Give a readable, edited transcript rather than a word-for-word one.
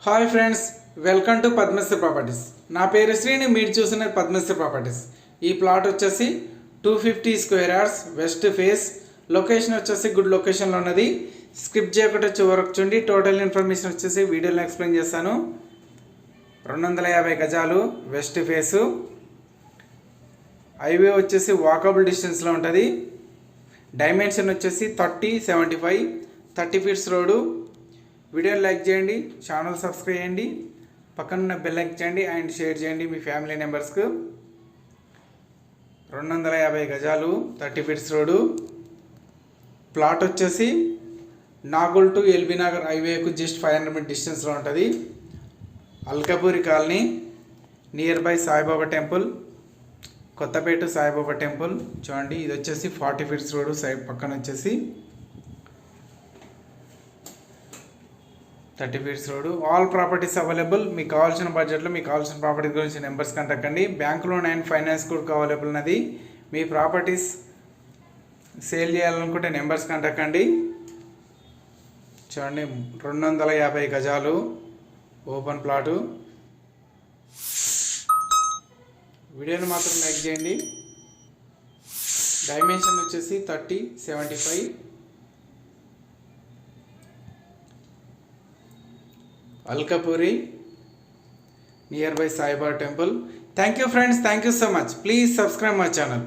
Hi friends, welcome to Padmashri Properties. నా పేరు శ్రీని, మీరు చూసిన పద్మశ్రీ ప్రాపర్టీస్. ఈ ప్లాట్ వచ్చేసి 250 square yards, west face. Location వచ్చేసి గుడ్ లొకేషన్లో ఉన్నది. స్కిప్ చేయకుండా చివరకు చూడండి. టోటల్ ఇన్ఫర్మేషన్ వచ్చేసి వీడియోలో ఎక్స్ప్లెయిన్ చేస్తాను. 250 గజాలు, వెస్ట్ ఫేసు. హైవే వచ్చేసి వాకబుల్ డిస్టెన్స్లో ఉంటుంది. డైమెన్షన్ వచ్చేసి 30-75, 30 ఫీట్స్ రోడ్డు. వీడియోని లైక్ చేయండి, ఛానల్ సబ్స్క్రైబ్ చేయండి, పక్కన బెల్ లైక్ చేయండి అండ్ షేర్ చేయండి మీ ఫ్యామిలీ మెంబర్స్కు. 250 గజాలు, 30 ఫీట్స్ రోడ్డు. ప్లాట్ వచ్చేసి నాగోల్ టు ఎల్బీ నగర్ హైవేకు జస్ట్ 500 మీటర్ డిస్టెన్స్లో ఉంటుంది. Alkapuri colony, near by Saibaba temple, Kothapet Saibaba temple. చూడండి, ఇది వచ్చేసి 40 ఫీట్స్ రోడ్డు. సైడ్ పక్కన వచ్చేసి 30 feets road. All properties available. మీకు కావాల్సిన బడ్జెట్లో మీకు కావాల్సిన ప్రాపర్టీ గురించి numbers contact. Bank loan and finance కూడా అవైలబుల్ ఉన్నది. మీ ప్రాపర్టీస్ సేల్ చేయాలనుకుంటే నెంబర్స్ కాంటాక్ట్. చూడండి, 250 గజాలు ఓపెన్ ప్లాటు. వీడియోని మాత్రం లైక్ చేయండి. డైమెన్షన్ వచ్చేసి 30-75. Alkapuri, nearby Sai Baba temple. Thank you friends, thank you so much. Please subscribe my channel.